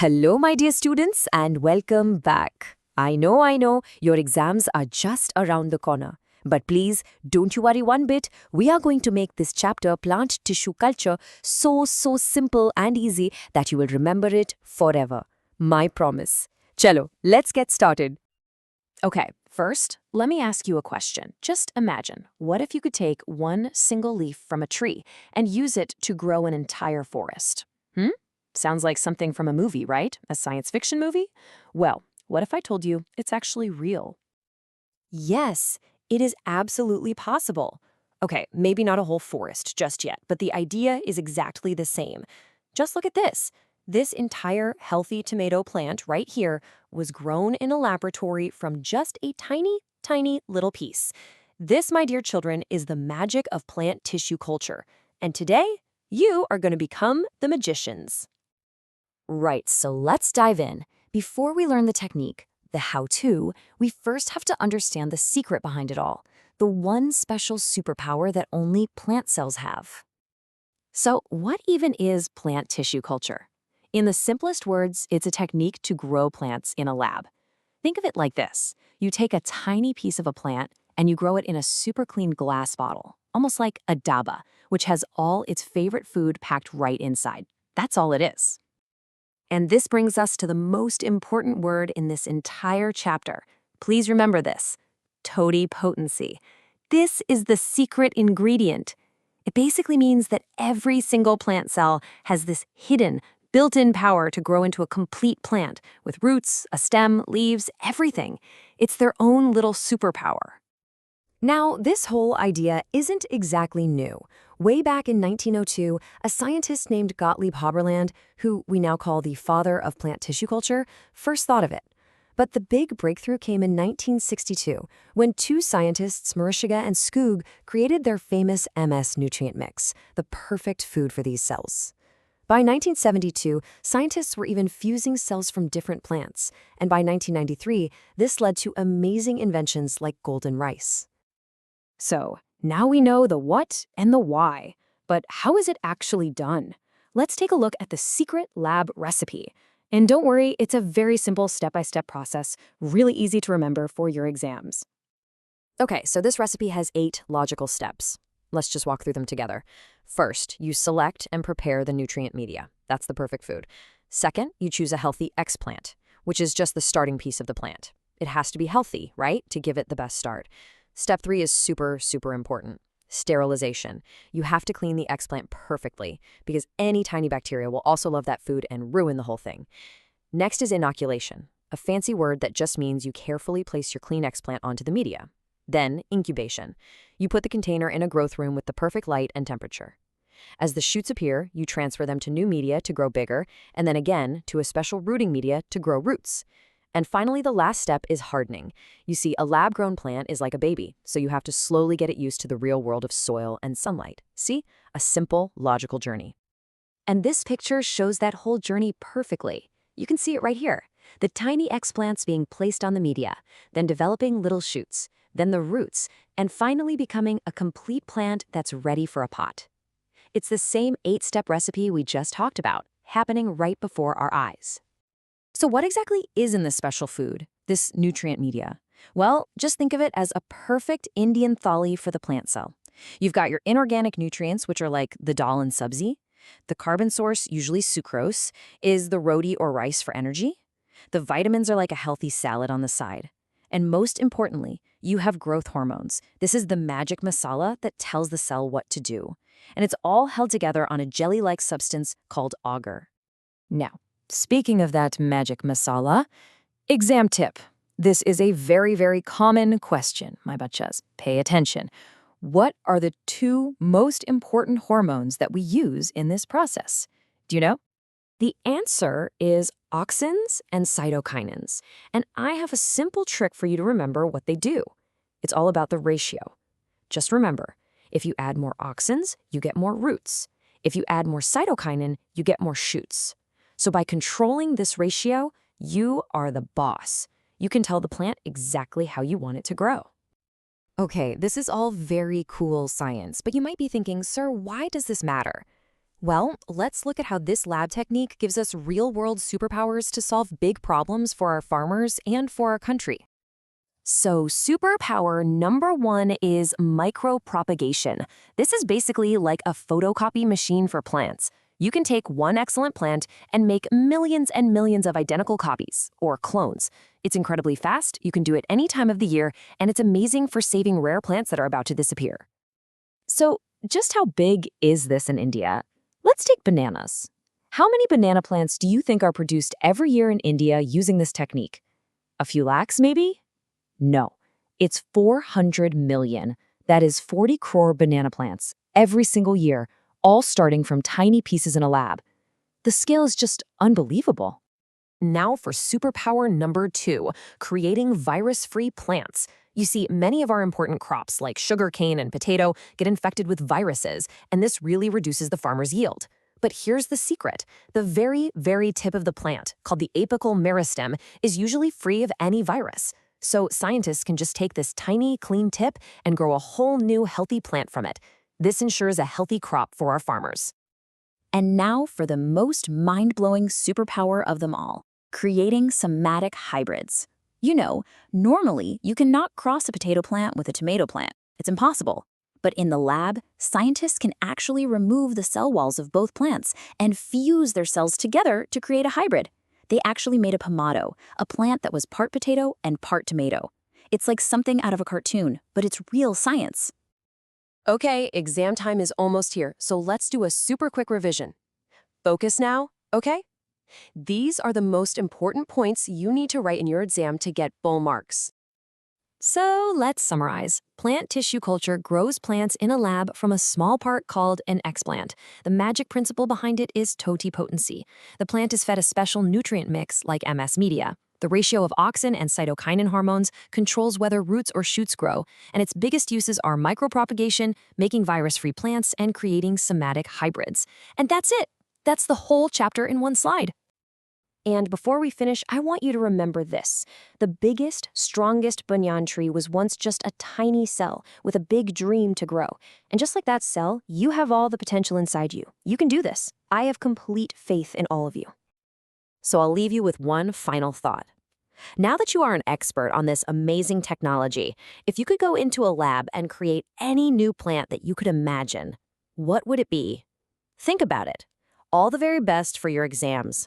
Hello, my dear students, and welcome back. I know, your exams are just around the corner. But please, don't you worry one bit. We are going to make this chapter, Plant Tissue Culture, so simple and easy that you will remember it forever. My promise. Chalo, let's get started. Okay, first, let me ask you a question. Just imagine, what if you could take one single leaf from a tree and use it to grow an entire forest? Sounds like something from a movie, right? A science fiction movie? Well, what if I told you it's actually real? Yes, it is absolutely possible. Okay, maybe not a whole forest just yet, but the idea is exactly the same. Just look at this. This entire healthy tomato plant right here was grown in a laboratory from just a tiny little piece. This, my dear children, is the magic of plant tissue culture. And today, you are going to become the magicians. Right, so let's dive in. Before we learn the technique, the how-to, we first have to understand the secret behind it all, the one special superpower that only plant cells have. So, what even is plant tissue culture? In the simplest words, it's a technique to grow plants in a lab. Think of it like this. You take a tiny piece of a plant and you grow it in a super clean glass bottle, almost like a daba, which has all its favorite food packed right inside. That's all it is. And this brings us to the most important word in this entire chapter. Please remember this: totipotency. This is the secret ingredient. It basically means that every single plant cell has this hidden, built-in power to grow into a complete plant with roots, a stem, leaves, everything. It's their own little superpower. Now, this whole idea isn't exactly new. Way back in 1902, a scientist named Gottlieb Haberland, who we now call the father of plant tissue culture, first thought of it. But the big breakthrough came in 1962, when two scientists, Marishiga and Skoog, created their famous MS nutrient mix, the perfect food for these cells. By 1972, scientists were even fusing cells from different plants, and by 1993, this led to amazing inventions like golden rice. So, now we know the what and the why, but how is it actually done? Let's take a look at the secret lab recipe. And don't worry, it's a very simple step-by-step process, really easy to remember for your exams. Okay, so this recipe has 8 logical steps. Let's just walk through them together. First, you select and prepare the nutrient media. That's the perfect food. Second, you choose a healthy explant, which is just the starting piece of the plant. It has to be healthy, right, to give it the best start. Step 3 is super important. Sterilization. You have to clean the explant perfectly because any tiny bacteria will also love that food and ruin the whole thing. Next is inoculation, a fancy word that just means you carefully place your clean explant onto the media. Then, incubation. You put the container in a growth room with the perfect light and temperature. As the shoots appear, you transfer them to new media to grow bigger, and then again to a special rooting media to grow roots. And finally, the last step is hardening. You see, a lab-grown plant is like a baby, so you have to slowly get it used to the real world of soil and sunlight. See? A simple, logical journey. And this picture shows that whole journey perfectly. You can see it right here. The tiny explants being placed on the media, then developing little shoots, then the roots, and finally becoming a complete plant that's ready for a pot. It's the same 8-step recipe we just talked about, happening right before our eyes. So what exactly is in this special food, this nutrient media? Well, just think of it as a perfect Indian thali for the plant cell. You've got your inorganic nutrients, which are like the dal and sabzi. The carbon source, usually sucrose, is the roti or rice for energy. The vitamins are like a healthy salad on the side. And most importantly, you have growth hormones. This is the magic masala that tells the cell what to do. And it's all held together on a jelly-like substance called agar. Now, speaking of that magic masala, exam tip. This is a very common question, my bachas. Pay attention. What are the 2 most important hormones that we use in this process? Do you know? The answer is auxins and cytokinins. And I have a simple trick for you to remember what they do. It's all about the ratio. Just remember, if you add more auxins, you get more roots. If you add more cytokinin, you get more shoots. So by controlling this ratio, you are the boss. You can tell the plant exactly how you want it to grow. Okay, this is all very cool science, but you might be thinking, sir, why does this matter? Well, let's look at how this lab technique gives us real-world superpowers to solve big problems for our farmers and for our country. So, superpower number one is micropropagation. This is basically like a photocopy machine for plants. You can take one excellent plant and make millions and millions of identical copies, or clones. It's incredibly fast, you can do it any time of the year, and it's amazing for saving rare plants that are about to disappear. So, just how big is this in India? Let's take bananas. How many banana plants do you think are produced every year in India using this technique? A few lakhs, maybe? No, it's 400 million. That is 40 crore banana plants every single year, all starting from tiny pieces in a lab. The scale is just unbelievable. Now for superpower number two, creating virus-free plants. You see, many of our important crops like sugarcane and potato get infected with viruses, and this really reduces the farmer's yield. But here's the secret. The very, very tip of the plant, called the apical meristem, is usually free of any virus. So scientists can just take this tiny, clean tip and grow a whole new healthy plant from it. This ensures a healthy crop for our farmers. And now for the most mind-blowing superpower of them all, creating somatic hybrids. You know, normally you cannot cross a potato plant with a tomato plant. It's impossible. But in the lab, scientists can actually remove the cell walls of both plants and fuse their cells together to create a hybrid. They actually made a pomato, a plant that was part potato and part tomato. It's like something out of a cartoon, but it's real science. Okay, exam time is almost here, so let's do a super quick revision. Focus now, okay? These are the most important points you need to write in your exam to get full marks. So let's summarize. Plant tissue culture grows plants in a lab from a small part called an explant. The magic principle behind it is totipotency. The plant is fed a special nutrient mix like MS media. The ratio of auxin and cytokinin hormones controls whether roots or shoots grow, and its biggest uses are micropropagation, making virus-free plants, and creating somatic hybrids. And that's it. That's the whole chapter in one slide. And before we finish, I want you to remember this. The biggest, strongest banyan tree was once just a tiny cell with a big dream to grow. And just like that cell, you have all the potential inside you. You can do this. I have complete faith in all of you. So I'll leave you with one final thought. Now that you are an expert on this amazing technology, if you could go into a lab and create any new plant that you could imagine, what would it be? Think about it. All the very best for your exams.